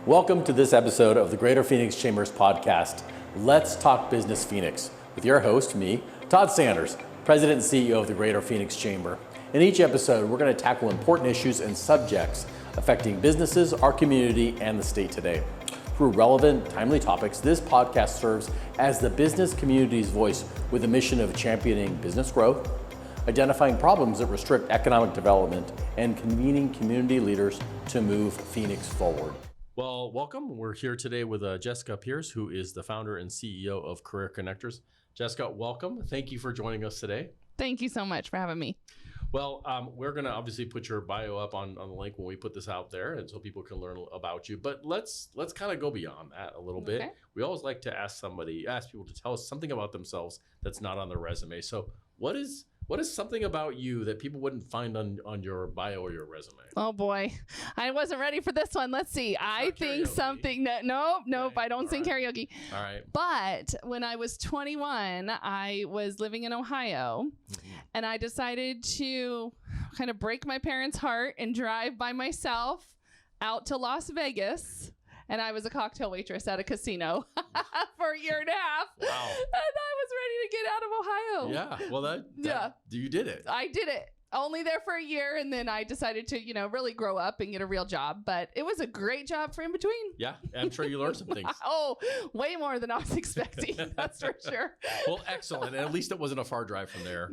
Welcome to this episode of the Greater Phoenix Chambers podcast, Let's Talk Business Phoenix, with your host, me, Todd Sanders, President and CEO of the Greater Phoenix Chamber. In each episode, we're going to tackle important issues and subjects affecting businesses, our community, and the state today. Through relevant, timely topics, this podcast serves as the business community's voice with a mission of championing business growth, identifying problems that restrict economic development, and convening community leaders to move Phoenix forward. Well, welcome. We're here today with Jessica Pierce, who is the founder and CEO of Career Connectors. Jessica, welcome. Thank you for joining us today. Thank you so much for having me. Well, we're going to obviously put your bio up on the link when we put this out there, and so people can learn about you. But let's kind of go beyond that a little bit. We always like to ask people to tell us something about themselves that's not on their resume. So what is something about you that people wouldn't find on your bio or your resume? Oh boy, I wasn't ready for this one. Let's see. I think karaoke. Something that nope, okay. I don't sing karaoke. All right. But when I was 21, I was living in Ohio, and I decided to kind of break my parents' heart and drive by myself out to Las Vegas. And I was a cocktail waitress at a casino for a year and a half. Wow. And I was ready to get out of Ohio. Yeah. Well, you did it. I did it. Only there for a year. And then I decided to, really grow up and get a real job. But it was a great job for in between. Yeah. I'm sure you learned some things. Oh, way more than I was expecting. That's for sure. Well, excellent. And at least it wasn't a far drive from there.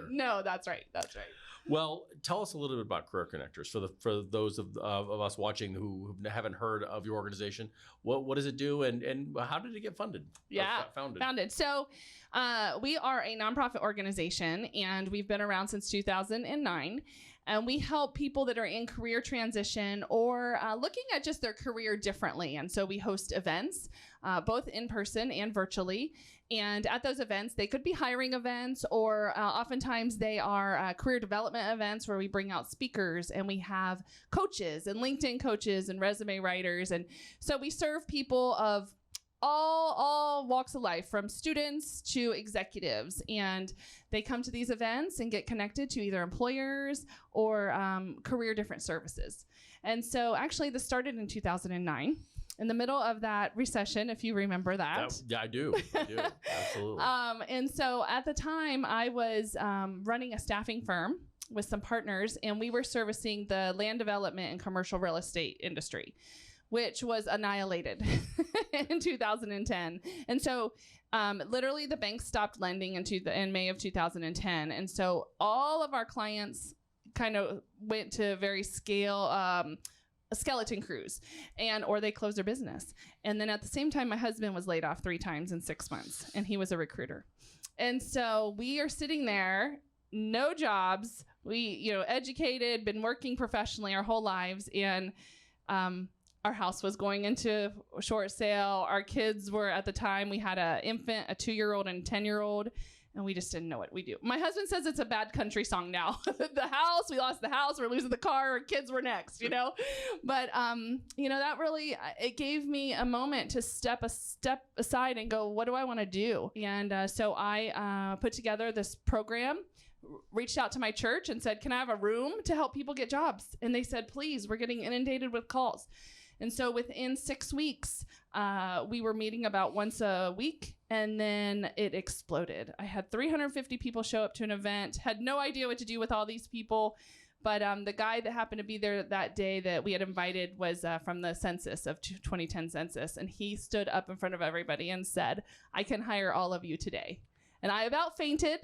No, that's right. That's right. Well, tell us a little bit about Career Connectors for those of us watching who haven't heard of your organization. What does it do, and how did it get funded? Yeah, founded. So we are a nonprofit organization, and we've been around since 2009. And we help people that are in career transition or looking at just their career differently. And so we host events, both in person and virtually. And at those events, they could be hiring events, or oftentimes they are career development events where we bring out speakers, and we have coaches and LinkedIn coaches and resume writers. And so we serve people of all walks of life, from students to executives, and they come to these events and get connected to either employers or career different services. And so actually this started in 2009 in the middle of that recession, if you remember that. Yeah, I do. Absolutely. And so at the time I was running a staffing firm with some partners, and we were servicing the land development and commercial real estate industry, which was annihilated in 2010. And so literally the banks stopped lending in May of 2010. And so all of our clients kind of went to very skeleton crews, or they closed their business. And then at the same time, my husband was laid off 3 times in 6 months, and he was a recruiter. And so we are sitting there, no jobs. We, educated, been working professionally our whole lives. And our house was going into a short sale. Our kids were, at the time, we had an infant, a 2-year-old and a 10-year-old, and we just didn't know what we do. My husband says it's a bad country song now. We lost the house, we're losing the car, our kids were next, But, that really, it gave me a moment to step aside and go, what do I want to do? And so I put together this program, reached out to my church and said, can I have a room to help people get jobs? And they said, please, we're getting inundated with calls. And so within 6 weeks, we were meeting about once a week, and then it exploded. I had 350 people show up to an event, had no idea what to do with all these people. But the guy that happened to be there that day that we had invited was from the census of 2010 census. And he stood up in front of everybody and said, I can hire all of you today. And I about fainted,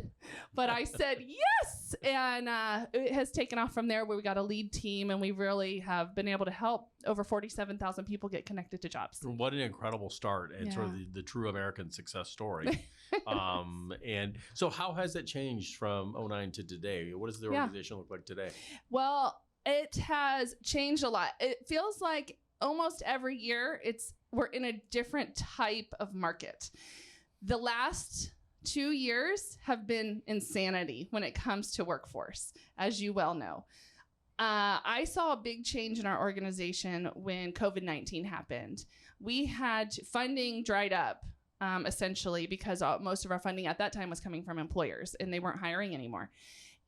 but I said yes. And it has taken off from there, where we got a lead team, and we really have been able to help over 47,000 people get connected to jobs. What an incredible start, and sort of the true American success story. And so how has it changed from 2009 to today? What does the organization look like today? Well, it has changed a lot. It feels like almost every year we're in a different type of market. The last 2 years have been insanity when it comes to workforce, as you well know. I saw a big change in our organization when COVID-19 happened. We had funding dried up, essentially, because most of our funding at that time was coming from employers, and they weren't hiring anymore.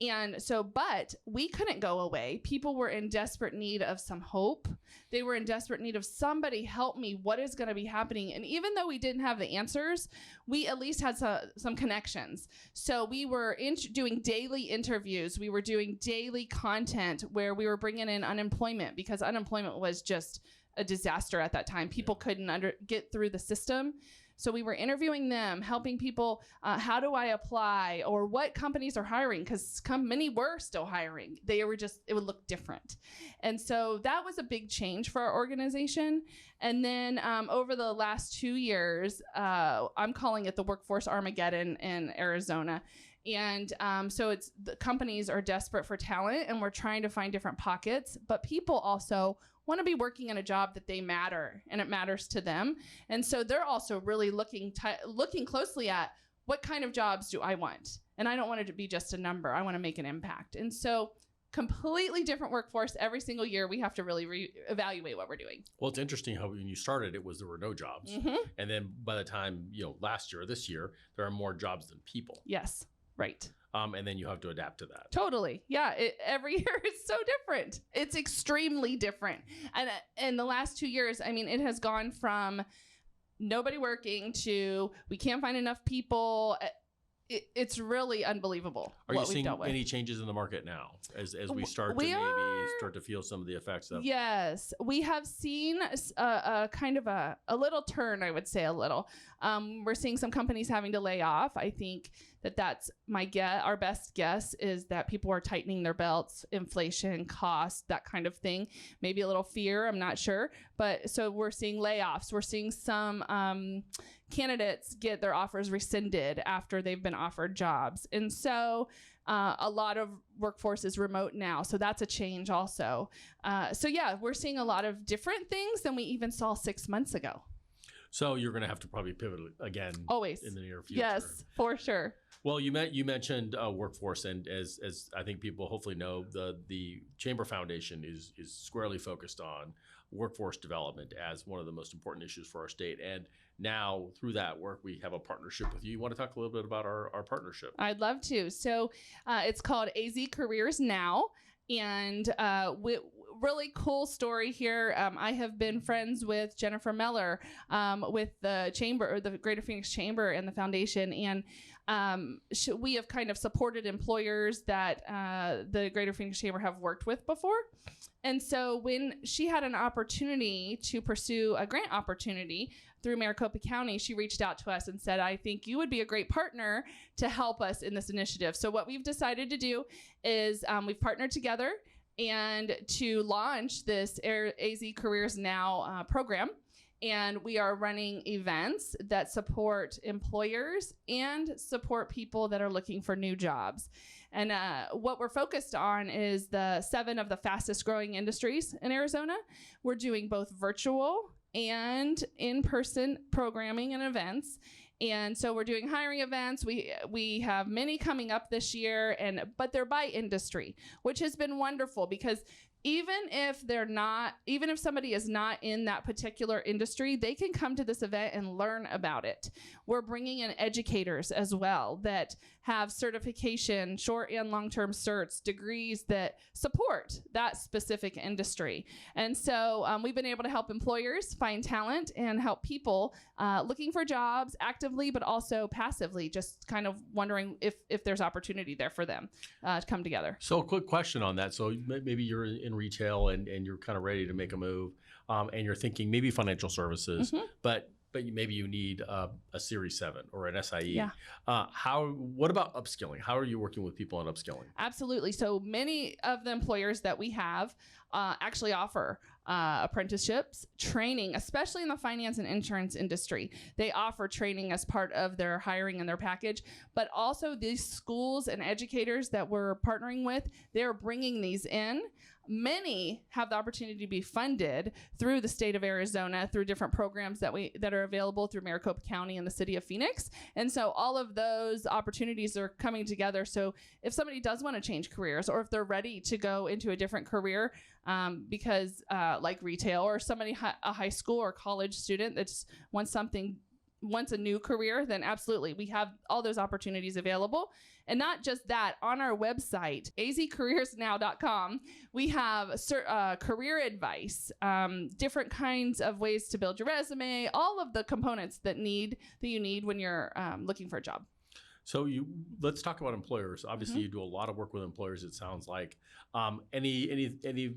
And so, but we couldn't go away. People were in desperate need of some hope. They were in desperate need of somebody help me. What is going to be happening? And even though we didn't have the answers, we at least had some connections. So we were doing daily interviews. We were doing daily content where we were bringing in unemployment, because unemployment was just a disaster at that time. People couldn't get through the system. So we were interviewing them, helping people, how do I apply, or what companies are hiring, because many were still hiring. They were just, it would look different. And so that was a big change for our organization. And then over the last 2 years, I'm calling it the Workforce Armageddon in Arizona. And so it's the companies are desperate for talent, and we're trying to find different pockets, but people also want to be working in a job that they matter and it matters to them. And so they're also really looking closely at what kind of jobs do I want? And I don't want it to be just a number. I want to make an impact. And so completely different workforce every single year. We have to really evaluate what we're doing. Well, it's interesting how when you started, there were no jobs. Mm-hmm. And then by the time, last year or this year, there are more jobs than people. Yes. Right. And then you have to adapt to that. Totally. Yeah. Every year is so different. It's extremely different. And in the last 2 years, I mean, it has gone from nobody working to we can't find enough people. It's really unbelievable. Are you seeing any changes in the market now as we start to maybe start to feel some of the effects of? Yes, we have seen a kind of a little turn, I would say a little. We're seeing some companies having to lay off. I think that's my guess. Our best guess is that people are tightening their belts, inflation, cost, that kind of thing. Maybe a little fear, I'm not sure. But so we're seeing layoffs. We're seeing some candidates get their offers rescinded after they've been offered jobs. And so a lot of workforce is remote now. So that's a change also. So yeah, we're seeing a lot of different things than we even saw 6 months ago. So you're going to have to probably pivot again always in the near future. Yes, for sure. Well, you mentioned workforce, and as I think people hopefully know, the Chamber Foundation is squarely focused on workforce development as one of the most important issues for our state. And now through that work, we have a partnership with you. You want to talk a little bit about our partnership? I'd love to. So it's called AZ Careers Now. And really cool story here. I have been friends with Jennifer Meller with the Chamber, or the Greater Phoenix Chamber and the foundation. And we have kind of supported employers that the Greater Phoenix Chamber have worked with before. And so when she had an opportunity to pursue a grant opportunity through Maricopa County, she reached out to us and said, I think you would be a great partner to help us in this initiative. So what we've decided to do is we've partnered together and to launch this AZ Careers Now program. And we are running events that support employers and support people that are looking for new jobs. And what we're focused on is the 7 of the fastest growing industries in Arizona. We're doing both virtual and in-person programming and events. And so we're doing hiring events. We have many coming up this year, but they're by industry, which has been wonderful, because even if somebody is not in that particular industry, they can come to this event and learn about it. We're bringing in educators as well that have certification, short and long-term certs, degrees that support that specific industry. And so we've been able to help employers find talent and help people looking for jobs actively, but also passively, just kind of wondering if there's opportunity there for them to come together. So a quick question on that. So maybe you're in retail and you're kind of ready to make a move, and you're thinking maybe financial services, mm-hmm. but maybe you need a Series 7 or an SIE. Yeah. What about upskilling? How are you working with people on upskilling? Absolutely. So many of the employers that we have actually offer apprenticeships, training, especially in the finance and insurance industry. They offer training as part of their hiring and their package, but also these schools and educators that we're partnering with, they're bringing these in. Many have the opportunity to be funded through the state of Arizona through different programs that are available through Maricopa County and the city of Phoenix. And so all of those opportunities are coming together. So if somebody does want to change careers, or if they're ready to go into a different career, because like retail, or somebody a high school or college student that just wants something wants a new career, then absolutely, we have all those opportunities available. And not just that, on our website, azcareersnow.com, we have career advice, different kinds of ways to build your resume, all of the components that you need when you're looking for a job. So let's talk about employers. Obviously, you do a lot of work with employers, it sounds like. Any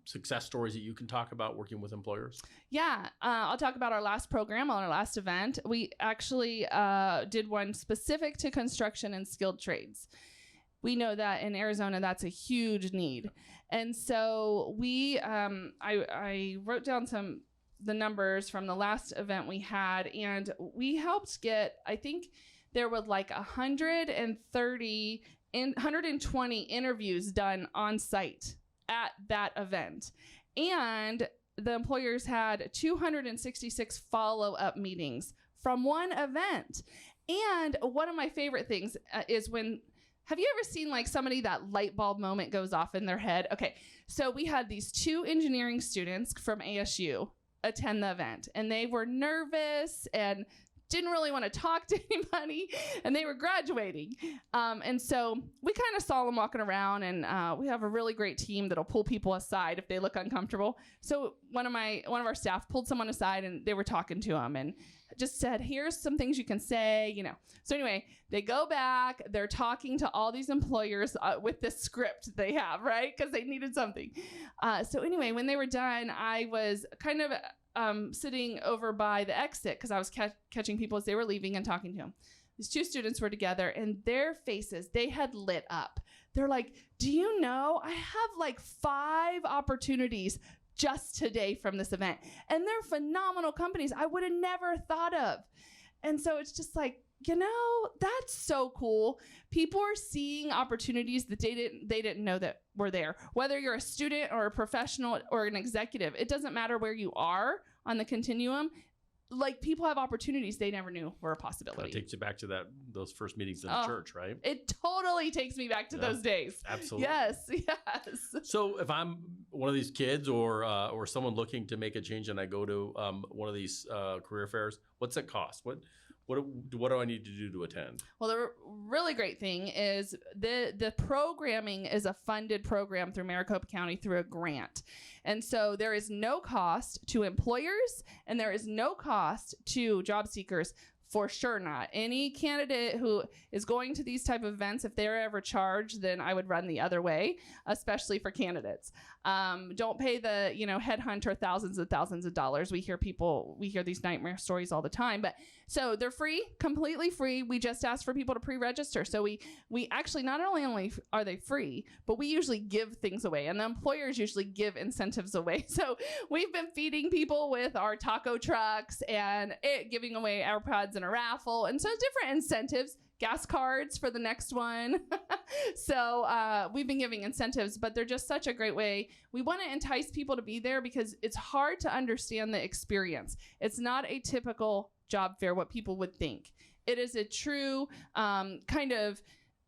success stories that you can talk about working with employers? Yeah, I'll talk about our last program on our last event. We actually did one specific to construction and skilled trades. We know that in Arizona, that's a huge need. And so I wrote down the numbers from the last event we had, and we helped get, I think there were like 120 interviews done on site at that event. And the employers had 266 follow-up meetings from one event. And one of my favorite things is have you ever seen like somebody that light bulb moment goes off in their head? Okay, so we had these 2 engineering students from ASU attend the event, and they were nervous and didn't really want to talk to anybody, and they were graduating. And so we kind of saw them walking around, and we have a really great team that'll pull people aside if they look uncomfortable. So one of our staff pulled someone aside, and they were talking to them and just said, here's some things you can say, So anyway, they go back, they're talking to all these employers with this script they have, right? Because they needed something. So anyway, when they were done, I was kind of sitting over by the exit because I was catching people as they were leaving and talking to them. These 2 students were together, and their faces, they had lit up. They're like, do you know, I have like 5 opportunities just today from this event. And they're phenomenal companies I would have never thought of. And so it's just like, that's so cool. People are seeing opportunities that they didn't know that were there. Whether you're a student or a professional or an executive, it doesn't matter where you are on the continuum. Like, people have opportunities they never knew were a possibility. It takes you back to those first meetings in the church, right? It totally takes me back to those days. Absolutely. Yes. So if I'm one of these kids or someone looking to make a change and I go to one of these career fairs, what's it cost? What do I need to do to attend? Well, the really great thing is the programming is a funded program through Maricopa County through a grant. And so there is no cost to employers, and there is no cost to job seekers. For sure not. Any candidate who is going to these type of events, if they're ever charged, then I would run the other way, especially for candidates. Don't pay the headhunter thousands of dollars. We hear these nightmare stories all the time. But so they're free, completely free. We just ask for people to pre-register. So we actually not only are they free, but we usually give things away, and the employers usually give incentives away. So we've been feeding people with our taco trucks and giving away AirPods and a raffle, and so different incentives, gas cards for the next one. So we've been giving incentives, but they're just such a great way. We want to entice people to be there because it's hard to understand the experience. It's not a typical job fair, what people would think. It is a true kind of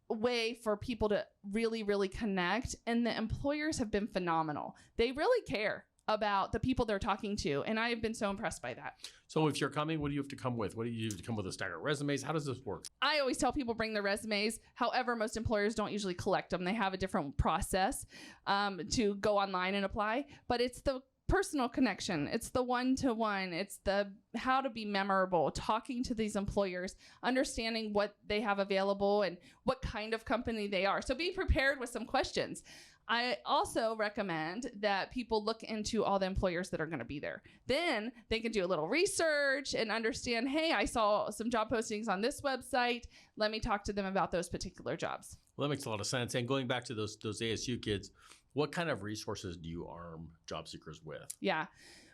way for people to really, really connect, and the employers have been phenomenal. They really care about the people they're talking to, and I have been so impressed by that. So if you're coming, what do you have to come with? What do you have to come with? A stack of resumes? How does this work? I always tell people bring their resumes. However, most employers don't usually collect them. They have a different process to go online and apply, but it's the personal connection. It's the one-to-one. It's the how to be memorable, talking to these employers, understanding what they have available and what kind of company they are. So be prepared with some questions. I also recommend that people look into all the employers that are going to be there. Then they can do a little research and understand, hey, I saw some job postings on this website. Let me talk to them about those particular jobs. Well, that makes a lot of sense. And going back to those ASU kids, what kind of resources do you arm job seekers with? Yeah.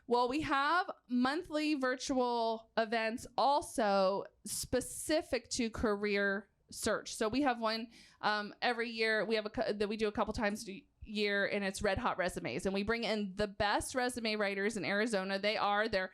Well, we have monthly virtual events also specific to career search. So we have one every year. We have that we do a couple times a year, and it's Red Hot Resumes. And we bring in the best resume writers in Arizona. They're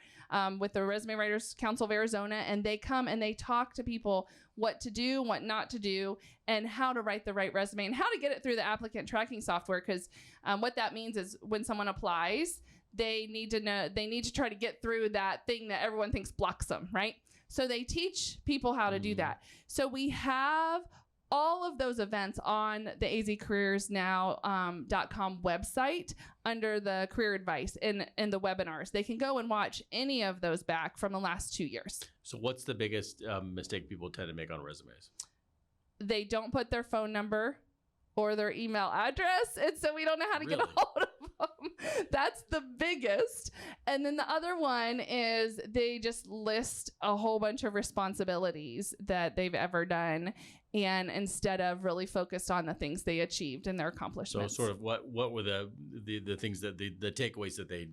with the Resume Writers Council of Arizona, and they come and they talk to people what to do, what not to do, and how to write the right resume and how to get it through the applicant tracking software. Because what that means is when someone applies, they need to try to get through that thing that everyone thinks blocks them, right? So they teach people how to do that. So we have all of those events on the azcareersnow.com website under the career advice and the webinars. They can go and watch any of those back from the last 2 years. So what's the biggest mistake people tend to make on resumes? They don't put their phone number or their email address, and so we don't know how to get a hold of them. That's the biggest. And then the other one is they just list a whole bunch of responsibilities that they've ever done, and instead of really focused on the things they achieved and their accomplishments. So sort of what were the things that the takeaways that they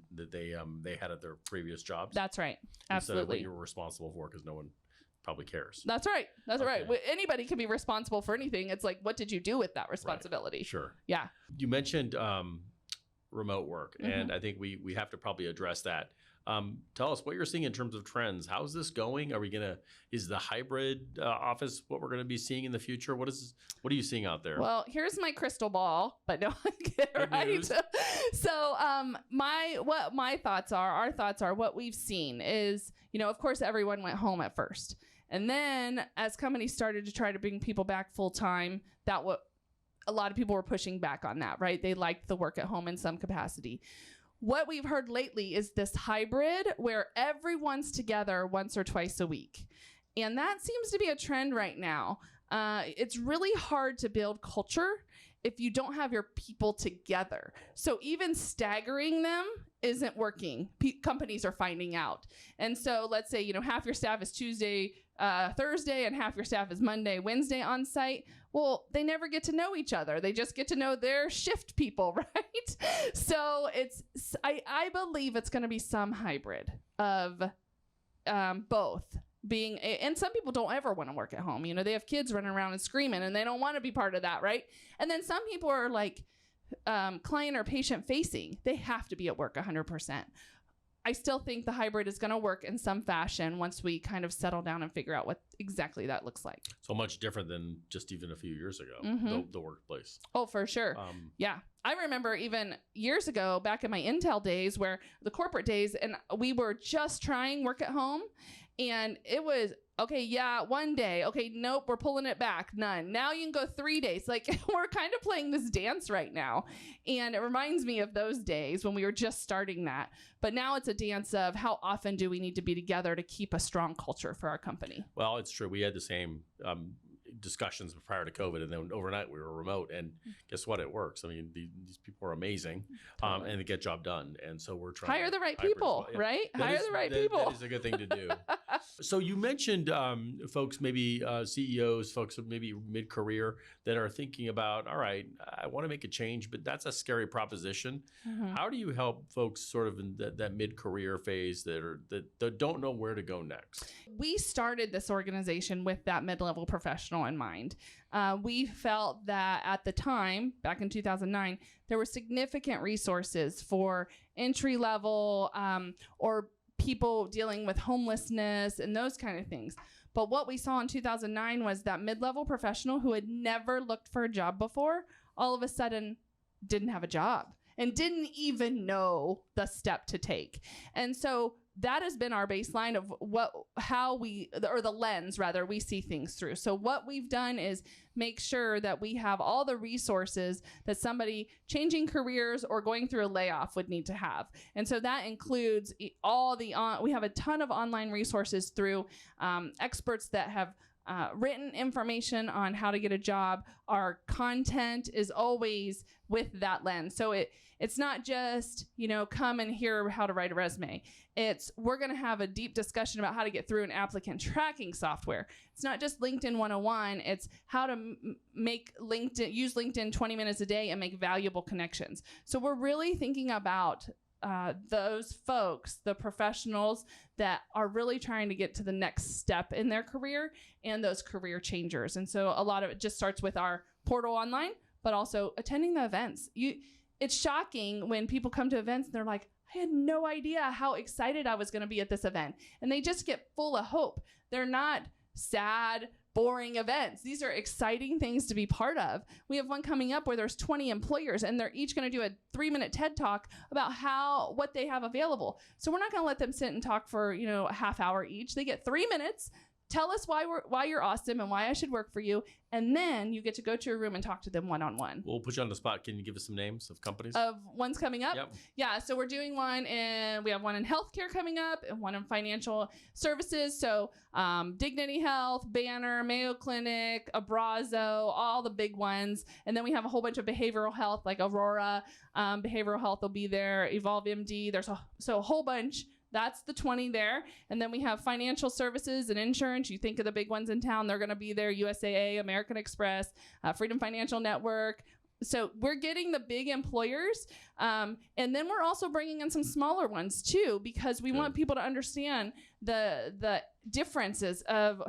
had at their previous jobs? That's right. Instead Absolutely. of what you were responsible for, because no one probably cares. That's right. That's Okay. right. Anybody can be responsible for anything. It's like, what did you do with that responsibility? Right. Sure. Yeah. You mentioned remote work, and I think we have to probably address that. Tell us what you're seeing in terms of trends. How's this going? Is the hybrid office what we're gonna be seeing in the future? What are you seeing out there? Well, here's my crystal ball, but no, Good right. news. So, my thoughts are, our thoughts are, what we've seen is, of course, everyone went home at first, and then as companies started to try to bring people back full time, a lot of people were pushing back on that, right? They liked the work at home in some capacity. What we've heard lately is this hybrid where everyone's together once or twice a week. And that seems to be a trend right now. It's really hard to build culture if you don't have your people together. So even staggering them isn't working. Companies are finding out. And so let's say, half your staff is Tuesday, Thursday, and half your staff is Monday, Wednesday on site. Well, they never get to know each other. They just get to know their shift people, right? So I believe it's going to be some hybrid of both. And some people don't ever want to work at home. They have kids running around and screaming, and they don't want to be part of that, right? And then some people are like client or patient facing. They have to be at work 100%. I still think the hybrid is going to work in some fashion once we kind of settle down and figure out what exactly that looks like. So much different than just even a few years ago, the workplace. Oh, for sure. Yeah. I remember even years ago, back in my Intel days, where the corporate days, and we were just trying work at home, and it was, okay, yeah, 1 day. Okay, nope, we're pulling it back. None. Now you can go 3 days. Like, we're kind of playing this dance right now. And it reminds me of those days when we were just starting that. But now it's a dance of how often do we need to be together to keep a strong culture for our company? Well, it's true. We had the same discussions prior to COVID, and then overnight we were remote, and guess what? It works. I mean, these people are amazing, Totally. and they get job done. And so we're trying hire to the right hybrid as people, well. Yeah. right? That Hire is- the right that- people. That is a good thing to do. So you mentioned folks, maybe CEOs, folks maybe mid-career that are thinking about, all right, I want to make a change, but that's a scary proposition. How do you help folks sort of in that mid-career phase that don't know where to go next? We started this organization with that mid-level professional in mind. We felt that at the time, back in 2009, there were significant resources for entry-level or people dealing with homelessness and those kind of things. But what we saw in 2009 was that mid-level professional who had never looked for a job before, all of a sudden didn't have a job and didn't even know the step to take. And so that has been our baseline of the lens rather, we see things through. So what we've done is make sure that we have all the resources that somebody changing careers or going through a layoff would need to have. And so that includes we have a ton of online resources through experts that have written information on how to get a job. Our content is always with that lens. So it's not just, come and hear how to write a resume. We're going to have a deep discussion about how to get through an applicant tracking software. It's not just LinkedIn 101. It's how to use LinkedIn 20 minutes a day and make valuable connections. So we're really thinking about those folks, the professionals that are really trying to get to the next step in their career and those career changers. And so a lot of it just starts with our portal online, but also attending the events. It's shocking when people come to events and they're like, I had no idea how excited I was going to be at this event. And they just get full of hope. They're not sad, boring events. These are exciting things to be part of. We have one coming up where there's 20 employers and they're each going to do a 3-minute TED Talk about what they have available. So we're not going to let them sit and talk for, a half hour each. They get 3 minutes. Tell us why you're awesome and why I should work for you. And then you get to go to a room and talk to them one-on-one. We'll put you on the spot. Can you give us some names of companies? Of ones coming up? Yep. Yeah, so we're doing one we have one in healthcare coming up and one in financial services. So Dignity Health, Banner, Mayo Clinic, Abrazo, all the big ones. And then we have a whole bunch of behavioral health like Aurora. Behavioral health will be there. Evolve MD. There's a whole bunch. That's the 20 there. And then we have financial services and insurance. You think of the big ones in town. They're going to be there. USAA, American Express, Freedom Financial Network. So we're getting the big employers. And then we're also bringing in some smaller ones too, because we want people to understand the differences of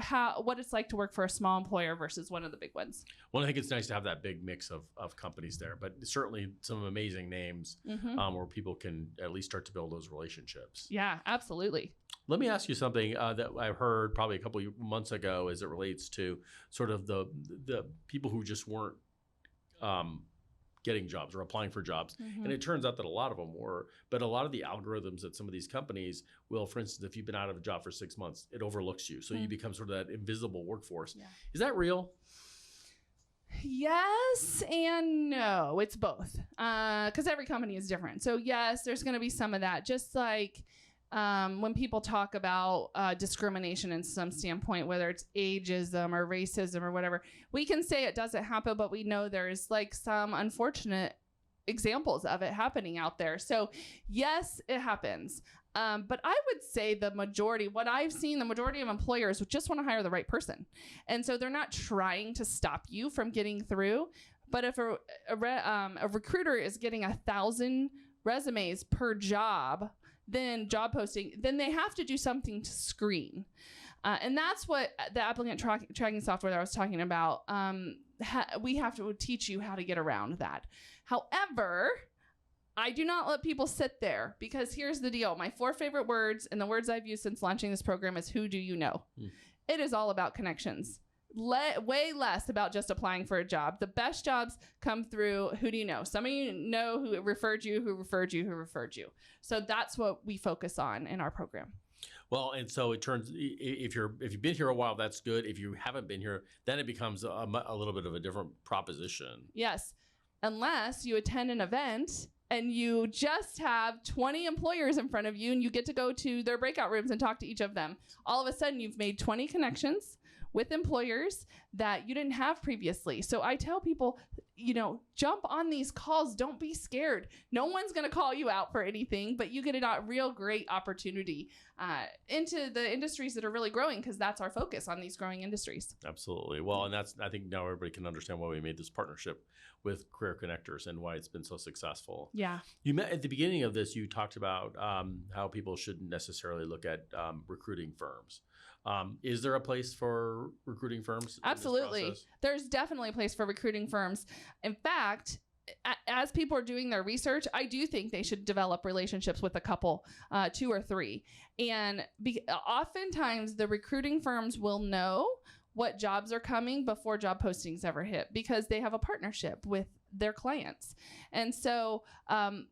what it's like to work for a small employer versus one of the big ones. Well, I think it's nice to have that big mix of companies there, but certainly some amazing names where people can at least start to build those relationships. Yeah, absolutely. Let me ask you something that I heard probably a couple of months ago as it relates to sort of the people who just weren't getting jobs or applying for jobs. And it turns out that a lot of them were, but a lot of the algorithms at some of these companies will, for instance, if you've been out of a job for 6 months, it overlooks you. So you become sort of that invisible workforce. Yeah. Is that real? Yes and no. It's both. Because every company is different. So yes, there's going to be some of that. Just like when people talk about discrimination in some standpoint, whether it's ageism or racism or whatever, we can say it doesn't happen, but we know there's like some unfortunate examples of it happening out there. So yes, it happens. But I would say the majority of employers just want to hire the right person. And so they're not trying to stop you from getting through. But if a recruiter is getting 1,000 resumes per job, then job posting, then they have to do something to screen. And that's what the applicant tracking software that I was talking about, we have to teach you how to get around that. However, I do not let people sit there because here's the deal. My 4 favorite words and the words I've used since launching this program is who do you know? It is all about connections. Way less about just applying for a job. The best jobs come through who do you know? Some of you know who referred you, who referred you, who referred you. So that's what we focus on in our program. Well, and so it turns, if you've been here a while, that's good. If you haven't been here, then it becomes a little bit of a different proposition. Yes, unless you attend an event and you just have 20 employers in front of you and you get to go to their breakout rooms and talk to each of them. All of a sudden, you've made 20 connections with employers that you didn't have previously. So I tell people, jump on these calls. Don't be scared. No one's going to call you out for anything, but you get a real great opportunity into the industries that are really growing, because that's our focus, on these growing industries. Absolutely. Well, and I think now everybody can understand why we made this partnership with Career Connectors and why it's been so successful. Yeah. You met at the beginning of this, you talked about how people shouldn't necessarily look at recruiting firms. Is there a place for recruiting firms? Absolutely. There's definitely a place for recruiting firms. In fact, as people are doing their research, I do think they should develop relationships with a couple, 2 or 3. And oftentimes the recruiting firms will know what jobs are coming before job postings ever hit, because they have a partnership with their clients. And so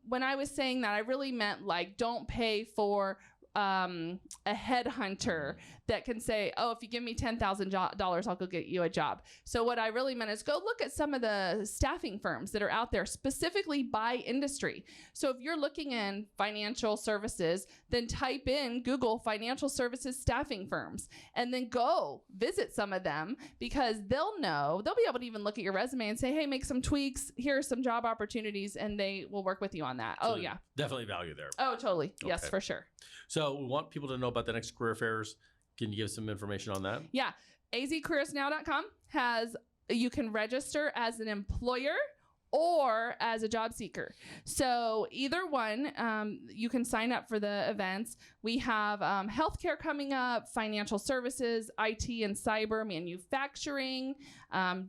when I was saying that, I really meant don't pay for a headhunter that can say, oh, if you give me $10,000, I'll go get you a job. So what I really meant is go look at some of the staffing firms that are out there specifically by industry. So if you're looking in financial services, then type in Google financial services staffing firms and then go visit some of them, because they'll be able to even look at your resume and say, hey, make some tweaks. Here are some job opportunities, and they will work with you on that. So oh, yeah. Definitely value there. Oh, totally. Okay. Yes, for sure. So we want people to know about the next career fairs. Can you give some information on that? Yeah. azcareersnow.com you can register as an employer or as a job seeker. So either one, you can sign up for the events. We have healthcare coming up, financial services, IT and cyber, manufacturing,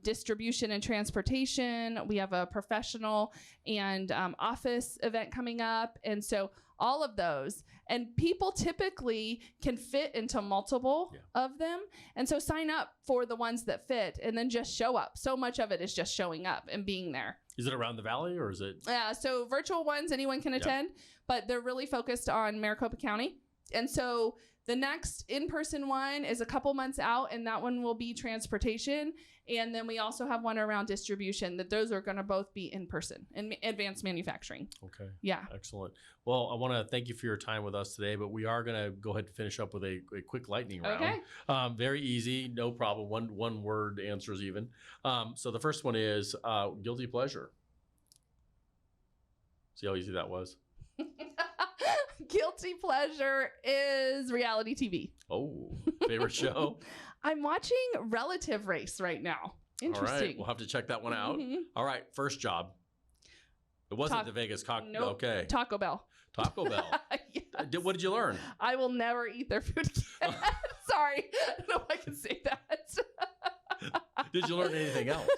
distribution and transportation. We have a professional and office event coming up. And so all of those. And people typically can fit into multiple of them. And so sign up for the ones that fit and then just show up. So much of it is just showing up and being there. Is it around the valley or is it? Yeah, so virtual ones, anyone can attend, but they're really focused on Maricopa County. And so the next in-person one is a couple months out, and that one will be transportation. And then we also have one around distribution, that those are going to both be in person and advanced manufacturing. Okay. Yeah. Excellent. Well, I want to thank you for your time with us today, but we are going to go ahead and finish up with a quick lightning round. Okay. Very easy, no problem. One word answers even. So the first one is guilty pleasure. See how easy that was? Guilty pleasure is reality TV. Oh, favorite show? I'm watching Relative Race right now. Interesting. All right, we'll have to check that one out. Mm-hmm. All right, first job. It wasn't the Vegas cocktail. Nope. Okay. Taco Bell. Taco Bell. Yes. What did you learn? I will never eat their food again. Sorry. I don't know if I can say that. Did you learn anything else?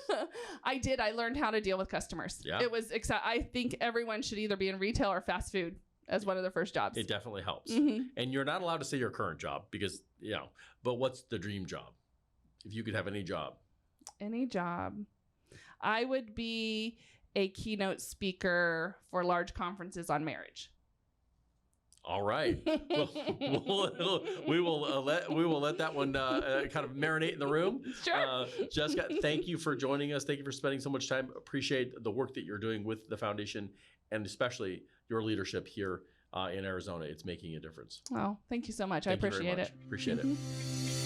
I did. I learned how to deal with customers. Yeah. It was I think everyone should either be in retail or fast food as one of their first jobs. It definitely helps. Mm-hmm. And you're not allowed to say your current job because, but what's the dream job? If you could have any job. Any job. I would be a keynote speaker for large conferences on marriage. All right. Well, we will let that one kind of marinate in the room. Sure. Jessica, thank you for joining us. Thank you for spending so much time. Appreciate the work that you're doing with the foundation and especially your leadership here in Arizona. It's making a difference. Oh, thank you so much. I appreciate it. Appreciate it.